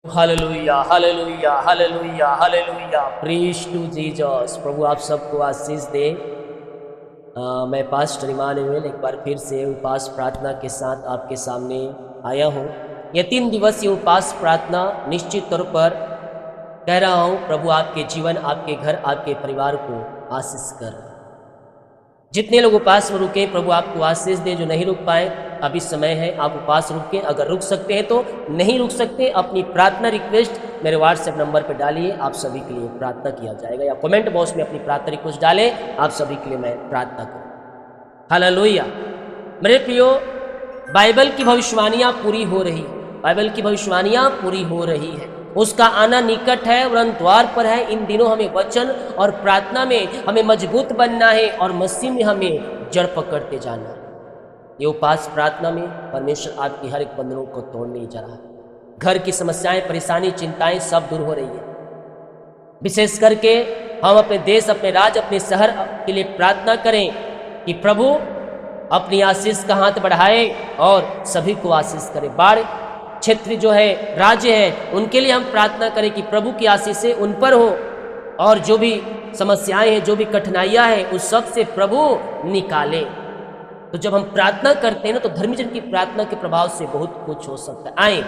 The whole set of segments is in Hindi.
हालेलुया हालेलुया हालेलुया हालेलुया, प्रेज टू जीसस। प्रभु आप सबको आशीष दे। मैं पास्टर इमानुएल एक बार फिर से उपवास प्रार्थना के साथ आपके सामने आया हूँ। यह 3 दिवसीय उपवास प्रार्थना निश्चित तौर पर कह रहा हूँ, प्रभु आपके जीवन, आपके घर, आपके परिवार को आशीष कर। जितने लोग उपवास में रुके, प्रभु आपको आशीष दे। जो नहीं रुक पाए, अभी समय है, आप उपवास रुकें। अगर रुक सकते हैं तो, नहीं रुक सकते, अपनी प्रार्थना रिक्वेस्ट मेरे व्हाट्सएप नंबर पर डालिए, आप सभी के लिए प्रार्थना किया जाएगा। या कमेंट बॉक्स में अपनी प्रार्थना रिक्वेस्ट डालें, आप सभी के लिए मैं प्रार्थना करूँ। हालेलुया। मेरे प्रियो, बाइबल की भविष्यवाणियाँ पूरी हो रही है, बाइबल की भविष्यवाणियाँ पूरी हो रही है। उसका आना निकट है, वरन द्वार पर है। इन दिनों हमें वचन और प्रार्थना में हमें मजबूत बनना है और मसीह में हमें जड़ पकड़ते जाना है। ये उपवास प्रार्थना में परमेश्वर आपकी हर एक बंधनों को तोड़ने जा रहा है। घर की समस्याएं, परेशानी, चिंताएं सब दूर हो रही है। विशेष करके हम अपने देश, अपने राज्य, अपने शहर के लिए प्रार्थना करें कि प्रभु अपनी आशीष का हाथ बढ़ाए और सभी को आशीष करे। बाढ़ क्षेत्र जो है, राज्य है, उनके लिए हम प्रार्थना करें कि प्रभु की आशीषें उन पर हो और जो भी समस्याएं हैं, जो भी कठिनाइयां हैं, उस सब से प्रभु निकाले। तो जब हम प्रार्थना करते हैं ना, तो धर्मीजन की प्रार्थना के प्रभाव से बहुत कुछ हो सकता है। आए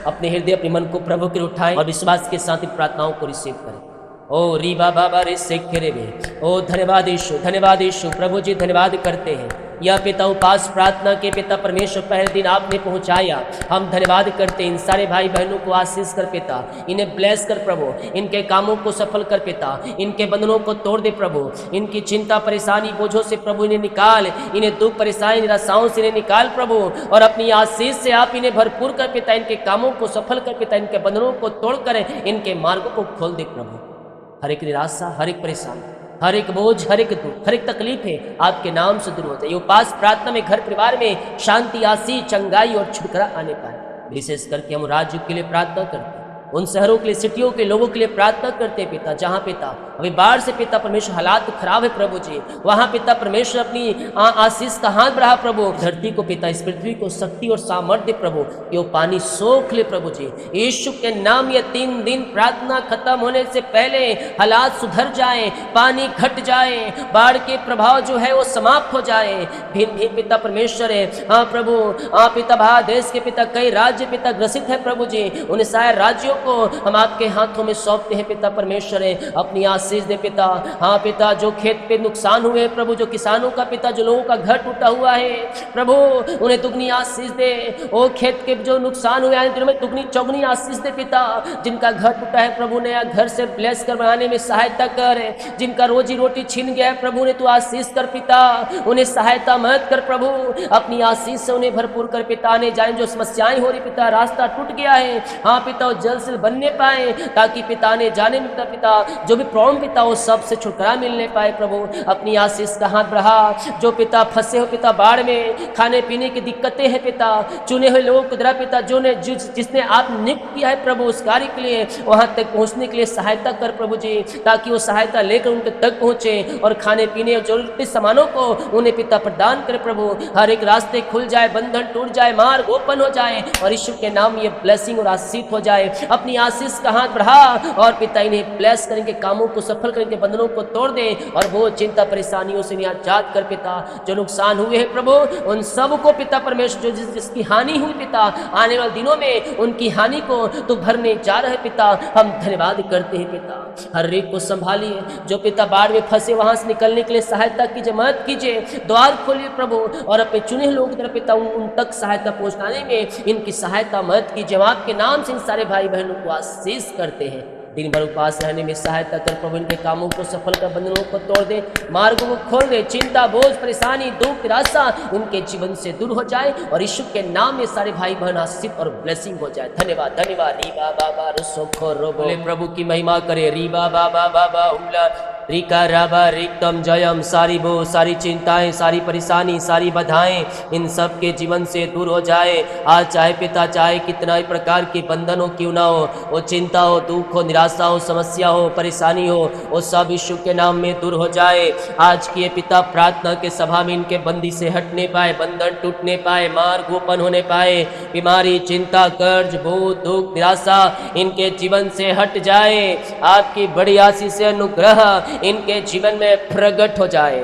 अपने हृदय, अपने मन को प्रभु के उठाएं और विश्वास के साथ प्रार्थनाओं को रिसीव करें। ओ री बाबा रे सेरे बे, ओ धन्यवाद यीशु, धन्यवाद यीशु। प्रभु जी धन्यवाद करते हैं। यह पिता उपवास प्रार्थना के पिता परमेश्वर पहले दिन आपने पहुंचाया, हम धन्यवाद करते हैं। इन सारे भाई बहनों को आशीष कर पिता, इन्हें ब्लेस कर प्रभु, इनके कामों को सफल कर पिता, इनके बंधनों को तोड़ दे प्रभु, इनकी चिंता परेशानी बोझों से प्रभु इन्हें निकाल, इन्हें दुख परेशानी निराशाओं से इन्हें निकाल प्रभु, और अपनी आशीष से आप इन्हें भरपूर कर पिता, इनके कामों को सफल कर पिता, इनके बंधनों को तोड़ कर इनके मार्गों को खोल दे प्रभु। हर एक निराशा, हर एक परेशानी, हर एक बोझ, हर एक दुख, हर एक तकलीफ है आपके नाम से दूर हो जाए। उपवास प्रार्थना में घर परिवार में शांति, आशीष, चंगाई और छुटकारा आने पाए। विशेष करके हम राज्य के लिए प्रार्थना करते हैं, उन शहरों के लिए, सिटियों के लोगों के लिए प्रार्थना करते हैं पिता, जहाँ पिता अभी बाढ़ से पिता परमेश्वर हालात खराब है प्रभु जी, वहाँ पिता परमेश्वर अपनी आशीष का हाथ बढ़ा प्रभु। धरती को पिता, इस पृथ्वी को शक्ति और सामर्थ्य प्रभु, कि वो पानी सोख ले प्रभु जी। यीशु के नाम ये 3 दिन प्रार्थना खत्म होने से पहले हालात सुधर जाए, पानी घट जाए, बाढ़ के प्रभाव जो है वो समाप्त हो जाए। फिर भी पिता परमेश्वर है, हाँ प्रभु, हाँ पिता, भारत देश के पिता कई राज्य पिता ग्रसित है प्रभु जी, उन सारे राज्यों को हम आपके हाथों में सौंपते हैं पिता परमेश्वर है। अपनी आशीष दे पिता। हाँ पिता, जो खेत पे नुकसान हुए प्रभु, जो किसानों का पिता, जो लोगों का घर टूटा हुआ है प्रभु, उन्हें दुगनी आशीष दे। ओ खेत के जो नुकसान हुए हैं, दिनों में दुगनी चौगनी आशीष दे पिता। जिनका घर टूटा है प्रभु, नया घर से ब्लेस कर बनाने में सहायता कर। जिनका रोजी रोटी छिन गया है प्रभु, ने तू आशीष कर पिता, उन्हें सहायता मदद कर प्रभु। अपनी आशीष से उन्हें भरपूर कर पिता। आने जाने जो समस्याएं हो रही पिता, रास्ता टूट गया है, हाँ पिता, जल्द से बनने पाए, ताकि पिता ने जाने में पिता जो भी प्रॉब्लम पिता, वो सब से छुटकारा मिलने पाए प्रभु। अपनी आशीष का हाथ बढ़ा। जो पिता फंसे हो पिता बाढ़ में, खाने पीने की दिक्कतें हैं पिता, चुने हुए लोगों को द्वारा पिता, जो ने जिसने आप नियुक्त किया है प्रभु उस कार्य के लिए, वहां तक पहुंचने के लिए सहायता कर प्रभु जी, ताकि वो सहायता लेकर उनके तक पहुंचे और खाने पीने और जरूरती सामानों को उन्हें पिता प्रदान करे प्रभु। हर एक रास्ते खुल जाए, बंधन टूट जाए, मार्ग ओपन हो जाए, और ईश्वर के नाम ये ब्लेसिंग और आशीष हो जाए। अपनी आशीष का हाथ बढ़ा और पिता इन्हें ब्लेस करेंगे, कामों को सफल करेंगे, बंधनों को तोड़ दे, और वो चिंता परेशानियों से आजाद कर पिता। जो नुकसान हुए हैं प्रभु, उन सब को पिता परमेश्वर, जो जिसकी हानि हुई पिता, आने वाले दिनों में उनकी हानि को तो भरने जा रहे पिता, हम धन्यवाद करते हैं पिता। हर एक को संभालिए, जो पिता बाढ़ में फंसे वहां से निकलने के लिए सहायता कीजिए, मदद कीजिए, द्वार खोलिए प्रभु, और अपने चुने हुए लोगों की तरफ पिता उन तक सहायता पहुंचाने में इनकी सहायता मदद कीजिए। आपके नाम से इन सारे भाई बहनों को आशीष करते हैं। दिन भर उपवास रहने में सहायता कर प्रभु, इनके कामों को सफल कर, बंधनों को तोड़ दे, मार्गों को खोल दे, चिंता, बोझ, परेशानी, दुख, निराशा उनके जीवन से दूर हो जाए, और यीशु के नाम में सारे भाई बहन आशीष और ब्लेसिंग हो जाए। धन्यवाद, धन्यवाद। रीबा बाबा रुसोखो रो, बोले प्रभु की महिमा करे। रीबा बाबा बाबा उमला रिका राबा रिक्तम जयम, सारी वो सारी चिंताएं, सारी परेशानी, सारी बाधाएं इन सब के जीवन से दूर हो जाए। आज चाहे पिता चाहे कितना ही प्रकार के बंधन हो क्यों ना हो, वो चिंता हो, दुख हो, निराशा हो, समस्या हो, परेशानी हो, वो सब यीशु के नाम में दूर हो जाए। आज की ये पिता प्रार्थना के सभा में इनके बंदी से हटने पाए, बंधन टूटने पाए, मार्ग ओपन होने पाए, बीमारी, चिंता, कर्ज, भूत, दुख, निराशा इनके जीवन से हट जाए। आपकी बड़ी आशीष से अनुग्रह इनके जीवन में प्रकट हो जाए।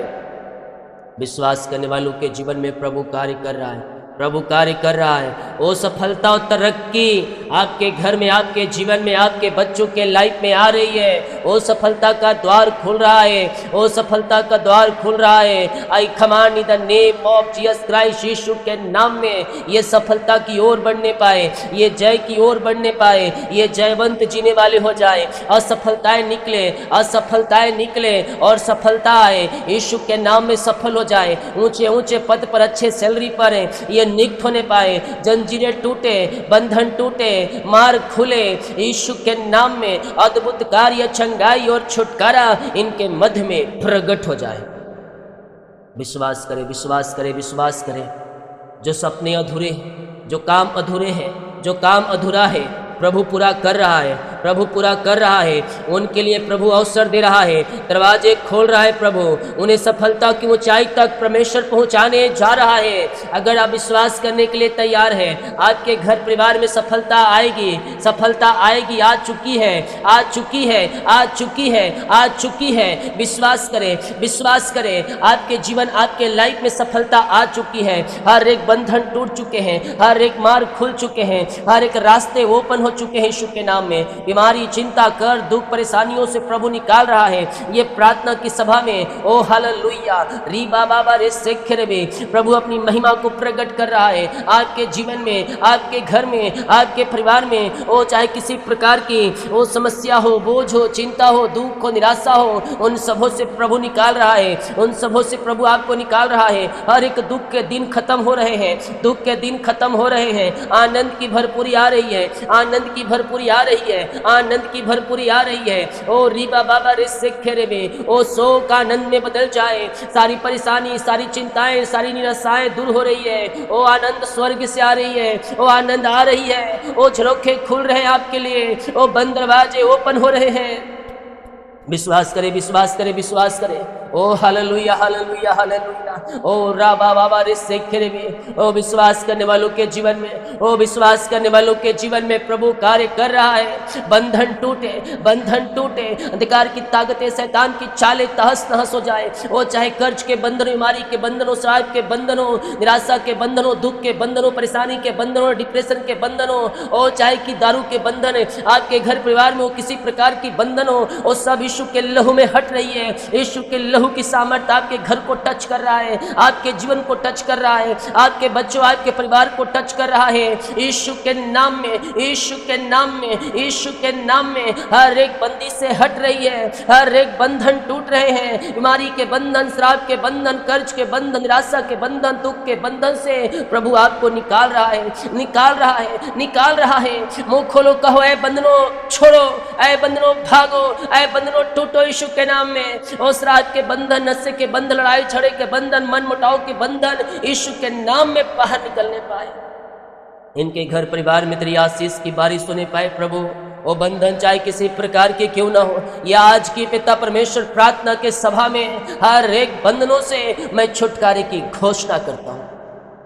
विश्वास करने वालों के जीवन में प्रभु कार्य कर रहा है, प्रभु कार्य कर रहा है। वो सफलता और तरक्की आपके घर में, आपके जीवन में, आपके बच्चों के लाइफ में आ रही है। वो सफलता का द्वार खुल रहा है, वो सफलता का द्वार खुल रहा है। I command in the name of Jesus Christ, यीशु के नाम में ये सफलता की ओर बढ़ने पाए, ये जय की ओर बढ़ने पाए, ये जयवंत जीने वाले हो जाए। असफलताएं निकले, असफलताएं निकले और सफलता आए, यीशु के नाम में सफल हो जाए। ऊंचे ऊंचे पद पर, अच्छे सैलरी पर ये नियुक्त होने पाए, जंजीरें टूटे, बंधन टूटे, मार्ग खुले। यीशु के नाम में अद्भुत कार्य, चंगाई और छुटकारा इनके मध्य में प्रकट हो जाए। विश्वास करें, विश्वास करें, विश्वास करें। जो सपने अधूरे हैं, जो काम अधूरे हैं, जो काम अधूरा है, प्रभु पूरा कर रहा है, प्रभु पूरा कर रहा है। उनके लिए प्रभु अवसर दे रहा है, दरवाजे खोल रहा है। प्रभु उन्हें सफलता की ऊंचाई तक परमेश्वर पहुंचाने जा रहा है। अगर आप विश्वास करने के लिए तैयार हैं, आपके घर परिवार में सफलता आएगी, सफलता आएगी, आ चुकी है, आ चुकी है, आ चुकी है, आ चुकी है। विश्वास करें, विश्वास करें। आपके जीवन, आपके लाइफ में सफलता आ चुकी है। हर एक बंधन टूट चुके हैं, हर एक मार्ग खुल चुके हैं, हर एक रास्ते ओपन हो चुके हैं यीशु के नाम में। बीमारी, चिंता, कर, दुख, परेशानियों से प्रभु निकाल रहा है। ये प्रार्थना की सभा में ओ हालेलुया री बाबा रे सेखरे में प्रभु अपनी महिमा को प्रकट कर रहा है। आपके जीवन में, आपके घर में, आपके परिवार में, ओ चाहे किसी प्रकार की वो समस्या हो, बोझ हो, चिंता हो, दुख हो, निराशा हो, उन सबों से प्रभु निकाल रहा है, उन सबों से प्रभु आपको निकाल रहा है। हर एक दुख के दिन खत्म हो रहे हैं, दुख के दिन खत्म हो रहे हैं। आनंद की भरपूरी आ रही है, आनंद की भरपूरी आ रही है, आनंद की भरपूरी आ रही है। ओ रीबा बाबा रे सेखेरे में ओ शोक आनंद में बदल जाए। सारी परेशानी, सारी चिंताएं, सारी निराशाएं दूर हो रही है। ओ आनंद स्वर्ग से आ रही है, ओ आनंद आ रही है। ओ झरोखे खुल रहे हैं आपके लिए, ओ बंद दरवाजे ओपन हो रहे हैं। विश्वास करें, विश्वास करें, विश्वास करें। ओ हालेलुया हालेलुया हालेलुया। ओ राबा बाबा रे सेखेरे में ओ विश्वास करने वालों के जीवन में, ओ विश्वास करने वालों के जीवन में प्रभु कार्य कर रहा है। बंधन टूटे, बंधन टूटे, अंधकार की ताकतें, शैतान की चालें तहस नहस हो जाए। ओ चाहे कर्ज के बंधनों, बीमारी के बंधनों, श्राप के बंधनों, निराशा के बंधनों, दुख के बंधनों, परेशानी के बंधनों, डिप्रेशन के बंधनों, ओ चाहे कि दारू के बंधन आपके घर परिवार में हो, किसी प्रकार की बंधन हो, वो सब यीशु के लहू में हट रही है। यीशु के लहू की सामर्थ आपके घर को टच कर रहा है, आपके जीवन को टच कर रहा है, आपके बच्चों, आपके परिवार को टच कर रहा है। यीशु के नाम में, यीशु के नाम में, यीशु के नाम में हर एक बंदी से हट रही है, हर एक बंधन टूट रहे हैं। बीमारी के बंधन, श्राप के बंधन, कर्ज के बंधन, निराशा के बंधन, दुख के बंधन से प्रभु आपको निकाल रहा है, निकाल रहा है, निकाल रहा है। मुंह खोलो, कहो ऐ बंधनों छोड़ो, ऐ बंधनों भागो, ऐ बंधनों टूटो यीशु के नाम में। उस रात के बंधन, नशे के बंधन, लड़ाई झगड़े के बंधन, मन मुटाव के बंधन यीशु के नाम में बाहर निकलने पाए। इनके घर परिवार में तेरी आशीष की बारिश होने पाए प्रभु। वो बंधन चाहे किसी प्रकार के क्यों ना हो, या आज की पिता परमेश्वर प्रार्थना के सभा में हर एक बंधनों से मैं छुटकारे की घोषणा करता हूँ।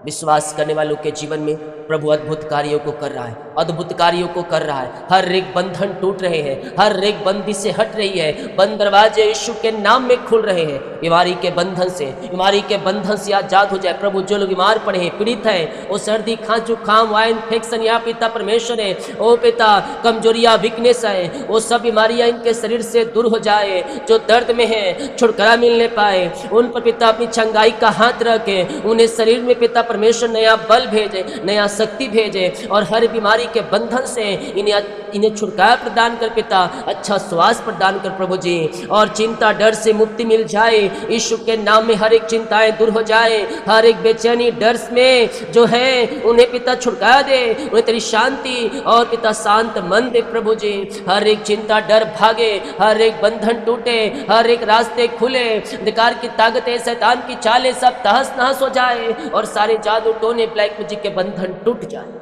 विश्वास करने वालों के जीवन में प्रभु अद्भुत कार्यों को कर रहा है, अद्भुत कार्यों को कर रहा है। हर एक बंधन टूट रहे हैं, हर एक बंदी से हट रही है, बंद दरवाजे यीशु के नाम में खुल रहे हैं। बीमारी के बंधन से, बीमारी के बंधन से आजाद हो जाए प्रभु। जो लोग बीमार पड़े हैं, पीड़ित है, वो सर्दी, खांसी, जुकाम, वायु इन्फेक्शन, या पिता परमेश्वर है, ओ पिता कमजोरियाँ, वीकनेस है, वो सब बीमारियाँ इनके शरीर से दूर हो जाए। जो दर्द में है छुटकारा मिलने पाए, उन पर पिता अपनी चंगाई का हाथ रखे, उन्हें शरीर में पिता परमेश्वर नया बल भेजे, नया शक्ति भेजे, और हर बीमारी के बंधन से इन्हें इन्हें छुटकारा प्रदान कर पिता, अच्छा स्वास्थ्य प्रदान कर प्रभु जी, और चिंता डर से मुक्ति मिल जाए यीशु के नाम में। हर एक चिंताएं दूर हो जाए, हर एक बेचैनी डर में जो है उन्हें पिता छुटकारा दे, उन्हें तेरी शांति और पिता शांत मन दे प्रभु जी। हर एक चिंता डर भागे, हर एक बंधन टूटे, हर एक रास्ते खुले, अंधकार की ताकतें शैतान की चालें सब तहस नहस हो जाए और सारे जादू टोने ब्लैक मैजिक के बंधन टूट जाए।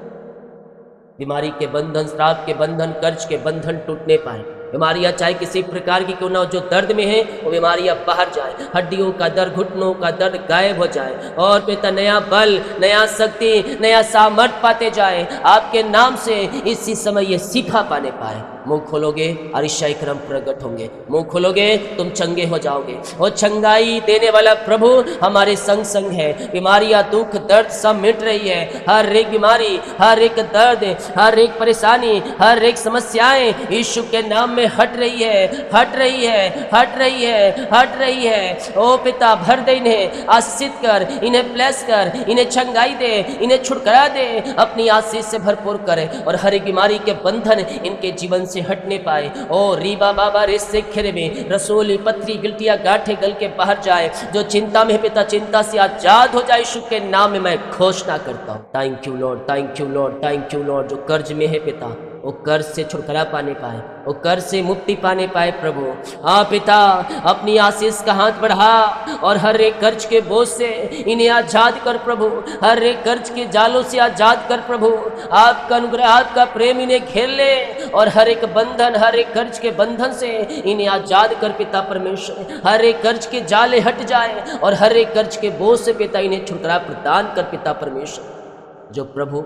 बीमारी के बंधन, श्राप के बंधन, कर्ज के बंधन टूटने पाए। बीमारियां चाहे किसी प्रकार की क्यों ना हो, जो दर्द में है वो बीमारियां बाहर जाए, हड्डियों का दर्द, घुटनों का दर्द गायब हो जाए और पिता नया बल, नया शक्ति, नया सामर्थ पाते जाए आपके नाम से। इसी समय ये शिफा पाने पाए। मुंह खोलोगे और ईशाई क्रम प्रकट होंगे, मुंह खोलोगे तुम चंगे हो जाओगे। और चंगाई देने वाला प्रभु हमारे संग संग है। बीमारियां, दुख, दर्द सब मिट रही है। हर एक बीमारी, हर एक दर्द, हर एक परेशानी, हर एक समस्याएं यीशु के नाम में हट रही है, हट रही है, हट रही है, हट रही है। ओ पिता भर दे इन्हें, आशीषित कर, इन्हें ब्लेस कर, इन्हें चंगाई दे, इन्हें छुटकारा दे, अपनी आशीष से भरपूर करे और हर एक बीमारी के बंधन इनके जीवन से हटने पाए। ओ रीबा बाबा रेसे खेरे में रसोली पथरी गिल्टिया गांठे गल के बाहर जाए। जो चिंता में पिता चिंता से आजाद हो जाए यीशु के नाम में मैं घोषणा करता हूँ। Thank you Lord, thank you Lord, thank you Lord. जो कर्ज में है पिता वो कर्ज से छुटकारा पाने पाए, वो कर्ज से मुक्ति पाने पाए प्रभु। हाँ पिता अपनी आशीष का हाथ बढ़ा और हर एक कर्ज के बोझ से इन्हें आजाद कर प्रभु, हर एक कर्ज के जालों से आजाद कर प्रभु। आपका अनुग्रह, आपका प्रेम इन्हें घेर ले और हर एक बंधन, हर एक कर्ज के बंधन से इन्हें आजाद कर पिता परमेश्वर। हर एक कर्ज के जाले हट जाए और हर एक कर्ज के बोझ से पिता इन्हें छुटकारा प्रदान कर पिता परमेश्वर। जो प्रभु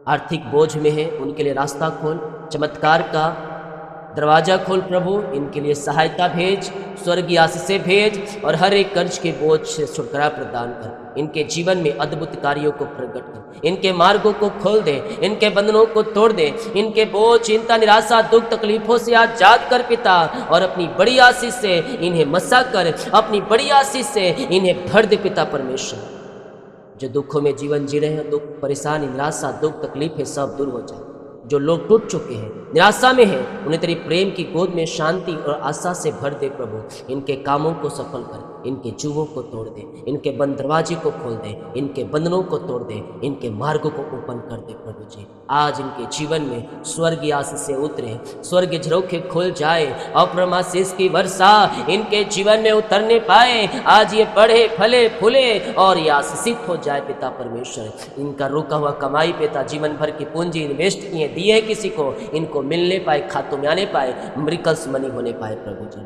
आर्थिक बोझ में है उनके लिए रास्ता खोल, चमत्कार का दरवाजा खोल प्रभु, इनके लिए सहायता भेज, स्वर्गीय आशीषें भेज और हर एक कर्ज के बोझ से छुटकारा प्रदान कर। इनके जीवन में अद्भुत कार्यों को प्रकट कर, इनके मार्गों को खोल दे, इनके बंधनों को तोड़ दे, इनके बोझ, चिंता, निराशा, दुख, तकलीफों से आजाद कर पिता और अपनी बड़ी आशीष से इन्हें मसा कर, अपनी बड़ी आशीष से इन्हें भर दे पिता परमेश्वर। जो दुखों में जीवन जी रहे हैं, दुख, परेशानी, निराशा, दुख, तकलीफें सब दूर हो जाए। जो लोग टूट चुके हैं, निराशा में हैं, उन्हें तेरी प्रेम की गोद में शांति और आशा से भर दे प्रभु। इनके कामों को सफल कर, इनके जुओं को तोड़ दे, इनके बंद दरवाजे को खोल दे, इनके बंधनों को तोड़ दे, इनके मार्गों को ओपन कर दे प्रभु जी। आज इनके जीवन में स्वर्गीय आशीष से उतरे, स्वर्गीय झरोखे खुल जाए, अप्रमाशीष की वर्षा इनके जीवन में उतरने पाए। आज ये बढ़े, फले, फूले और ये आशीषित हो जाए पिता परमेश्वर। इनका रुका हुआ कमाई पिता, जीवन भर की पूंजी इन्वेस्ट किए, दिए किसी को, इनको मिलने पाए, खातों में आने पाए, मिरेकल्स मनी होने पाए प्रभु जी।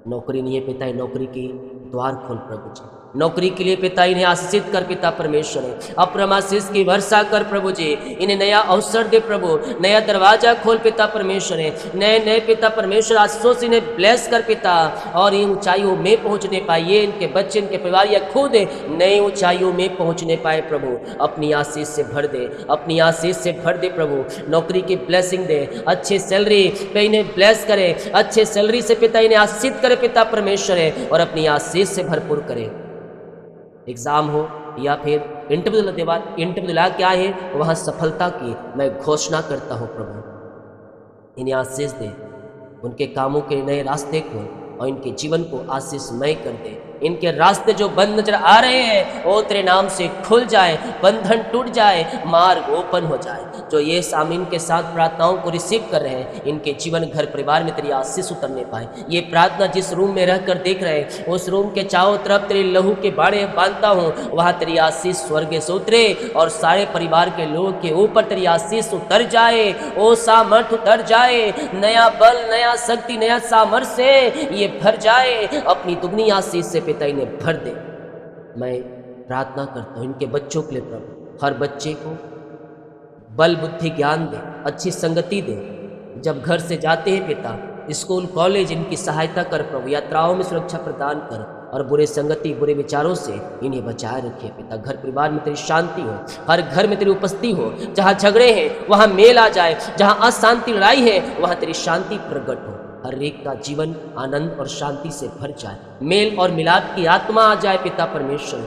नौकरी नहीं है पिता, नौकरी की द्वार खोल प्रभु जी। नौकरी के लिए पिता इन्हें आशीषित कर पिता परमेश्वर, अप्रमाशीष की वर्षा कर प्रभु जी। इन्हें नया अवसर दे प्रभु, नया दरवाजा खोल पिता परमेश्वर। नए नए पिता परमेश्वर आशीषों से इन्हें ब्लेस कर पिता और इन ऊंचाइयों में पहुंचने पाए। ये इनके बच्चे, इनके परिवार या खुद नए ऊंचाइयों में पहुंचने पाए प्रभु। अपनी आशीष से भर दे, अपनी आशीष से भर दे प्रभु। नौकरी की ब्लेसिंग दे, अच्छे सैलरी पे इन्हें ब्लेस करे, अच्छे सैलरी से पिता इन्हें आशीषित करे पिता परमेश्वर और अपनी आशीष से भरपूर करे। एग्ज़ाम हो या फिर इंटरव्यू दिला के आए हैं, वहाँ सफलता की मैं घोषणा करता हूँ प्रभु। इन्हें आशीष दे, उनके कामों के नए रास्ते खोल और इनके जीवन को आशीषमय कर दे। इनके रास्ते जो बंद नजर आ रहे हैं वो तेरे नाम से खुल जाए, बंधन टूट जाए, मार्ग ओपन हो जाए। जो ये सामीन के साथ प्रार्थनाओं को रिसीव कर रहे हैं, इनके जीवन, घर, परिवार में तेरी आशीष उतरने पाए। ये प्रार्थना जिस रूम में रहकर देख रहे हैं, उस रूम के चारों तरफ तेरे लहू के बाड़े बांधता हूँ, वहाँ तेरी आशीष स्वर्ग से उतरे और सारे परिवार के लोगों के ऊपर तेरी आशीष उतर जाए, ओ सामर्थ उतर जाए, नया बल, नया शक्ति, नया सामर्थ्य से ये भर जाए। अपनी दुगनी आशीष से पिता इन्हें भर दे। मैं प्रार्थना करता हूँ इनके बच्चों के लिए प्रभु, हर बच्चे को बल, बुद्धि, ज्ञान दे, अच्छी संगति दे। जब घर से जाते हैं पिता, स्कूल, कॉलेज, इनकी सहायता कर प्रभु। यात्राओं में सुरक्षा प्रदान कर और बुरे संगति, बुरे विचारों से इन्हें बचाए रखिए पिता। घर परिवार में तेरी शांति हो, हर घर में तेरी उपस्थिति हो। जहाँ झगड़े हैं वहाँ मेल आ जाए, जहाँ अशांति, लड़ाई है वहाँ तेरी शांति प्रकट हो। हर एक का जीवन आनंद और शांति से भर जाए, मेल और मिलाप की आत्मा आ जाए पिता परमेश्वर।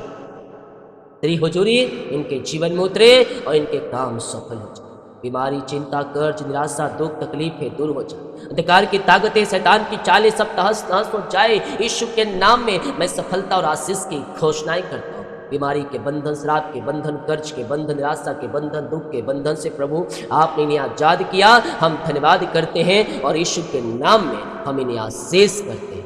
तेरी हुजूरी इनके जीवन में उतरे और इनके काम सफल हो जाए। बीमारी, चिंता, कर्ज, निराशा, दुख, तकलीफें दूर हो जाए। अंधकार की ताकतें, शैतान की चालें सब तहस नहस हो जाए। यीशु के नाम में मैं सफलता और आशीष की घोषणाएं करता हूँ। बीमारी के बंधन, श्राप के बंधन, कर्ज के बंधन, निराशा के बंधन, दुख के बंधन से प्रभु आपने इन्हें आजाद किया। हम धन्यवाद करते हैं और यीशु के नाम में हम इन्हें आशीष करते हैं।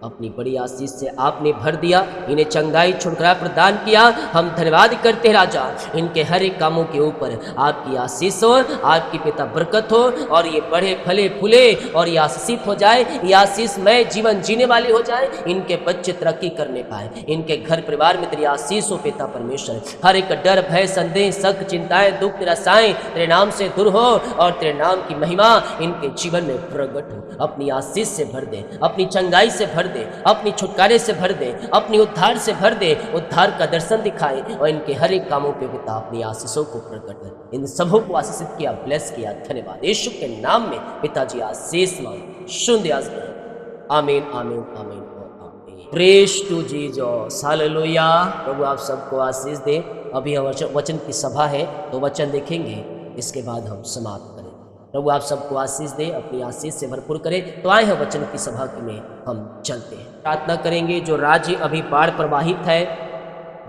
अपनी बड़ी आशीष से आपने भर दिया, इन्हें चंगाई, छुटकारा प्रदान किया। हम धन्यवाद करते हैं राजा, इनके हर एक कामों के ऊपर आपकी आशीष हो, आपकी पिता बरकत हो और ये बढ़े, फले, फूले और ये आशीषित हो जाए। ये आशीषमय जीवन जीने वाली हो जाए। इनके बच्चे तरक्की करने पाए, इनके घर परिवार में तेरी आशीष हो पिता परमेश्वर। हर एक डर, भय, संदेह, शक, चिंताएं, दुख, निराशाएं तेरे नाम से दूर हो और तेरे नाम की महिमा इनके जीवन में प्रकट हो। अपनी आशीष से भर दे, अपनी चंगाई से भर दे, अपनी छुटकारे से भर दे, अपनी उद्धार से भर दे। उद्धार का दर्शन दिखाए और इनके हर एक कामों पे पिता अपनी आशीषों को प्रकट कर इन सबों को आशीषित किया, ब्लेस किया। धन्यवाद यीशु के नाम में पिताजी आशीष मांग शुद्ध आमीन, आमीन, आमीन, आमीन। प्रेज टू जीसस, हालेलुया। प्रभु आप सबको आशीष दे। अभी हम वचन की सभा है तो वचन देखेंगे, इसके बाद हम समाप्त करें। प्रभु आप सबको आशीष दे, अपनी आशीष से भरपूर करे। तो आए हैं वचन की सभा में हम चलते हैं, प्रार्थना करेंगे। जो राज्य अभी बाढ़ प्रवाहित है,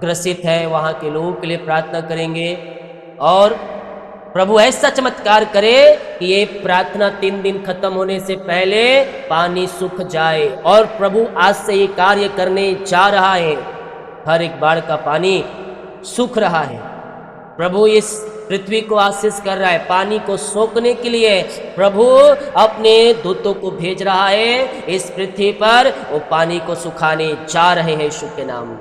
ग्रसित है, वहाँ के लोगों के लिए प्रार्थना करेंगे और प्रभु ऐसा चमत्कार करे कि ये प्रार्थना 3 दिन खत्म होने से पहले पानी सूख जाए। और प्रभु आज से ये कार्य करने जा रहा है। हर एक बाढ़ का पानी सूख रहा है। प्रभु इस पृथ्वी को आशीष कर रहा है। पानी को सोखने के लिए प्रभु अपने दूतों को भेज रहा है इस पृथ्वी पर। वो पानी को सुखाने जा रहे हैं यीशु के नाम में।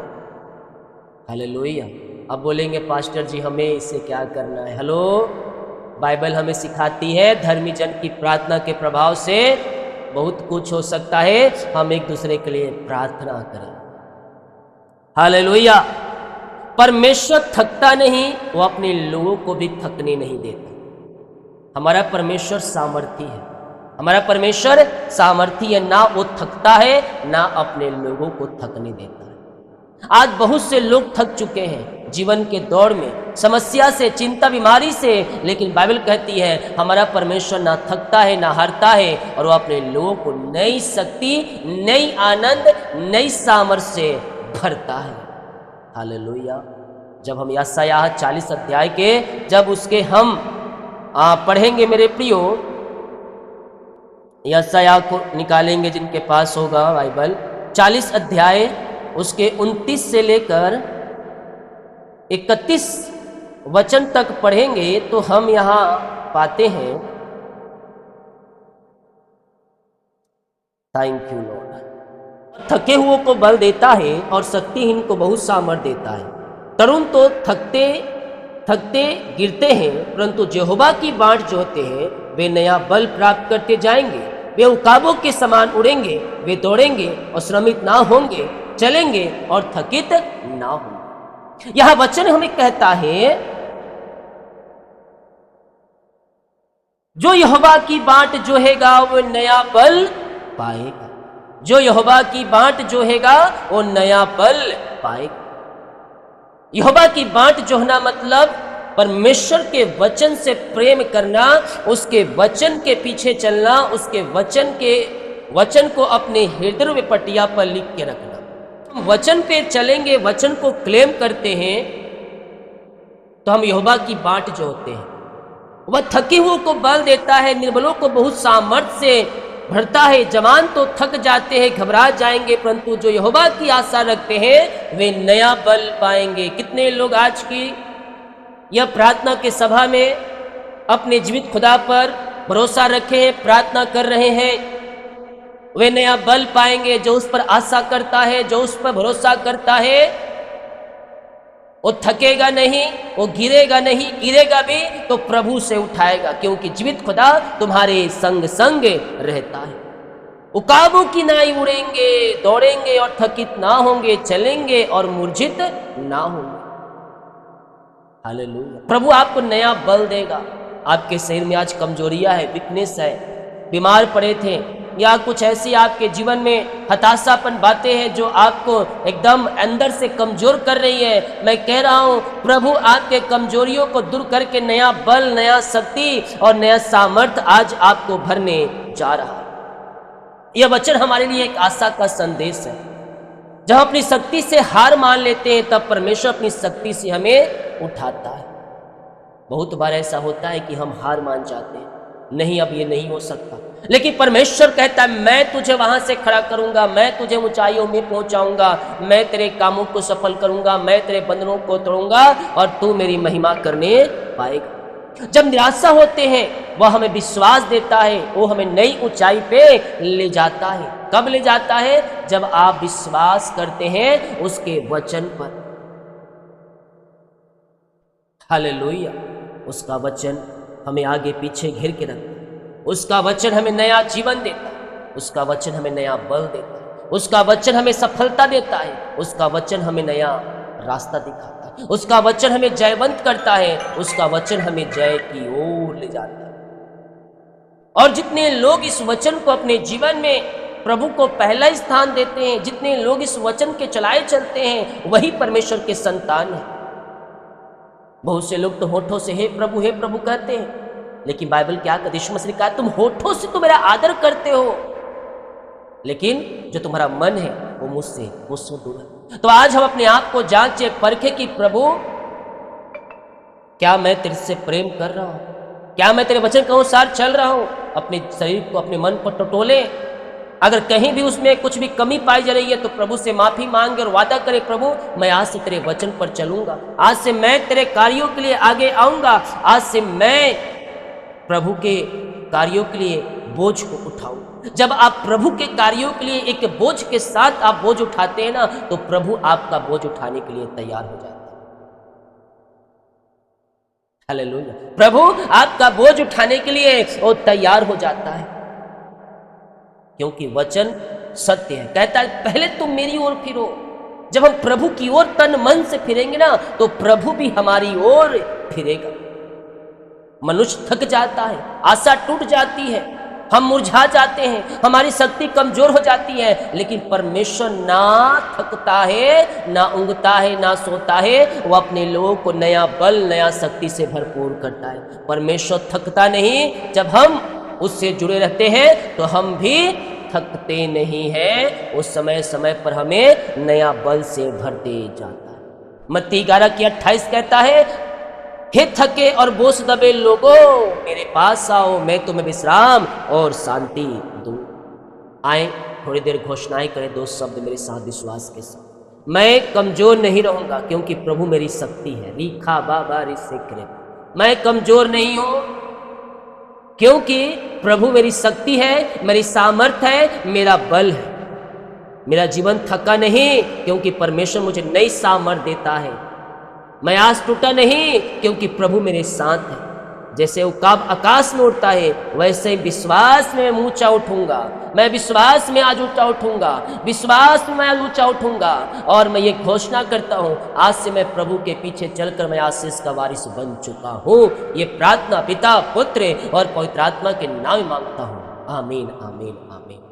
हालेलुया। अब बोलेंगे पास्टर जी हमें इससे क्या करना है? हेलो, बाइबल हमें सिखाती है धर्मी जन की प्रार्थना के प्रभाव से बहुत कुछ हो सकता है। हम एक दूसरे के लिए प्रार्थना करें। हालेलुया। परमेश्वर थकता नहीं, वो अपने लोगों को भी थकने नहीं देता। हमारा परमेश्वर सामर्थी है। हमारा परमेश्वर सामर्थी है, ना वो थकता है ना अपने लोगों को थकने देता है। आज बहुत से लोग थक चुके हैं जीवन के दौड़ में, समस्या से, चिंता, बीमारी से, लेकिन बाइबल कहती है हमारा परमेश्वर ना थकता है ना हारता है और वो अपने लोगों को नई शक्ति, नई आनंद, नई सामर्थ्य से भरता है। हालेलुया। जब हम यशायाह 40 अध्याय के जब उसके हम पढ़ेंगे मेरे प्रियो, यशायाह को निकालेंगे जिनके पास होगा बाइबल, 40 अध्याय उसके 29 से लेकर 31 वचन तक पढ़ेंगे तो हम यहाँ पाते हैं, थैंक यू लॉर्ड। थके हुओं को बल देता है और शक्तिहीन को बहुत सामर्थ देता है। तरुण तो थकते थकते गिरते हैं, परंतु यहोवा की बाट जोहते हैं वे नया बल प्राप्त करते जाएंगे। वे उकाबों के समान उड़ेंगे, वे दौड़ेंगे और श्रमित ना होंगे, चलेंगे और थकित ना होंगे। यह वचन हमें कहता है जो यहोवा की बाट जोहेगा वो नया बल पाएगा। जो यहोवा की बाट जोहेगा वो नया बल पाएगा। यहोवा की बाट जोहना मतलब परमेश्वर के वचन से प्रेम करना, उसके वचन के पीछे चलना, उसके वचन को अपने हृदय में पटिया पर लिख के रखना। हम वचन पे चलेंगे, वचन को क्लेम करते हैं तो हम यहोवा की बाट जोहते हैं। वह थके हुओं को बल देता है, निर्बलों को बहुत सामर्थ्य से भरता है। जवान तो थक जाते हैं, घबरा जाएंगे, परंतु जो यहोवा की आशा रखते हैं वे नया बल पाएंगे। कितने लोग आज की यह प्रार्थना के सभा में अपने जीवित खुदा पर भरोसा रखे हैं, प्रार्थना कर रहे हैं, वे नया बल पाएंगे। जो उस पर आशा करता है, जो उस पर भरोसा करता है, वो थकेगा नहीं, वो गिरेगा नहीं, गिरेगा भी तो प्रभु से उठाएगा, क्योंकि जीवित खुदा तुम्हारे संग संग रहता है। उकाबों की नाई उड़ेंगे, दौड़ेंगे और थकित ना होंगे, चलेंगे और मूर्छित ना होंगे। हालेलुया। प्रभु आपको नया बल देगा। आपके शरीर में आज कमजोरियां है, वीकनेस है, बीमार पड़े थे, या कुछ ऐसी आपके जीवन में हताशापन बातें हैं जो आपको एकदम अंदर से कमजोर कर रही है, मैं कह रहा हूं प्रभु आपके कमजोरियों को दूर करके नया बल, नया शक्ति और नया सामर्थ्य आज आपको भरने जा रहा है। यह वचन हमारे लिए एक आशा का संदेश है। जब हम अपनी शक्ति से हार मान लेते हैं तब परमेश्वर अपनी शक्ति से हमें उठाता है। बहुत बार ऐसा होता है कि हम हार मान जाते हैं, नहीं अब ये नहीं हो सकता, लेकिन परमेश्वर कहता है मैं तुझे वहां से खड़ा करूंगा, मैं तुझे ऊंचाइयों में पहुंचाऊंगा, मैं तेरे कामों को सफल करूंगा, मैं तेरे बंधनों को तोड़ूंगा और तू मेरी महिमा करने पाएगा। जब निराशा होते हैं वह हमें विश्वास देता है, वो हमें नई ऊंचाई पे ले जाता है। कब ले जाता है? जब आप विश्वास करते हैं उसके वचन पर। हालेलुया। उसका वचन हमें आगे पीछे घेर के रखता है, उसका वचन हमें नया जीवन देता है, उसका वचन हमें नया बल देता है, उसका वचन हमें सफलता देता है, उसका वचन हमें नया रास्ता दिखाता है, उसका वचन हमें जयवंत करता है, उसका वचन हमें जय की ओर ले जाता है। और जितने लोग इस वचन को अपने जीवन में प्रभु को पहला स्थान देते हैं, जितने लोग इस वचन के चलाए चलते हैं, वही परमेश्वर के संतान हैं। बहुत से लोग तो होठों से हे प्रभु कहते हैं, लेकिन बाइबल क्या कहती है? यीशु मसीह ने कहा तुम होठों से तो मेरा आदर करते हो, लेकिन जो तुम्हारा मन है वो मुझसे दूर है। तो आज हम अपने आप को जांचे परखे कि प्रभु क्या मैं तेरे से प्रेम कर रहा हूं? क्या मैं तेरे वचन के अनुसार चल रहा हूं? अपने शरीर को, अपने मन को टटोले। अगर कहीं भी उसमें कुछ भी कमी पाई जा रही है तो प्रभु से माफी मांगे और वादा करे, प्रभु मैं आज से तेरे वचन पर चलूंगा, आज से मैं तेरे कार्यों के लिए आगे आऊंगा, आज से मैं प्रभु के कार्यों के लिए बोझ को उठाऊं। जब आप प्रभु के कार्यों के लिए एक बोझ के साथ आप बोझ उठाते हैं ना, तो प्रभु आपका बोझ उठाने के लिए तैयार हो जाता है। हालेलुया। प्रभु आपका बोझ उठाने के लिए वो तैयार हो जाता है, क्योंकि वचन सत्य है। कहता है पहले तुम मेरी ओर फिरो। जब हम प्रभु की ओर तन मन से फिरेंगे ना, तो प्रभु भी हमारी ओर फिरेगा। मनुष्य थक जाता है, आशा टूट जाती है, हम मुरझा जाते हैं, हमारी शक्ति कमजोर हो जाती है, लेकिन परमेश्वर ना थकता है, ना ऊँघता है, ना सोता है। वो अपने लोगों को नया बल, नया शक्ति से भरपूर करता है। परमेश्वर थकता नहीं। जब हम उससे जुड़े रहते हैं तो हम भी थकते नहीं हैं। वो समय समय पर हमें नया बल से भरते जाता है। मत्ती 11:28 कहता है हे थके और बोझ दबे लोगों मेरे पास आओ, मैं तुम्हें विश्राम और शांति दूं। आए थोड़ी देर घोषणाएं करें, 2 शब्द मेरे साथ विश्वास के साथ। मैं कमजोर नहीं रहूंगा क्योंकि प्रभु मेरी शक्ति है। रीखा बाबा रिसे करे, मैं कमजोर नहीं हूं क्योंकि प्रभु मेरी शक्ति है, मेरी सामर्थ्य है, मेरा बल है। मेरा जीवन थका नहीं क्योंकि परमेश्वर मुझे नई सामर्थ्य देता है। मैं आज टूटा नहीं क्योंकि प्रभु मेरे साथ है। जैसे उकाब आकाश में उड़ता है, वैसे ही विश्वास में मैं ऊंचा उठूंगा। मैं विश्वास में आज ऊंचा उठूंगा, विश्वास में मैं आज ऊंचा उठूंगा। और मैं ये घोषणा करता हूं, आज से मैं प्रभु के पीछे चलकर मैं आशीष का वारिस बन चुका हूं। ये प्रार्थना पिता, पुत्र और पवित्र आत्मा के नाम में मांगता हूं। आमीन, आमीन, आमीन।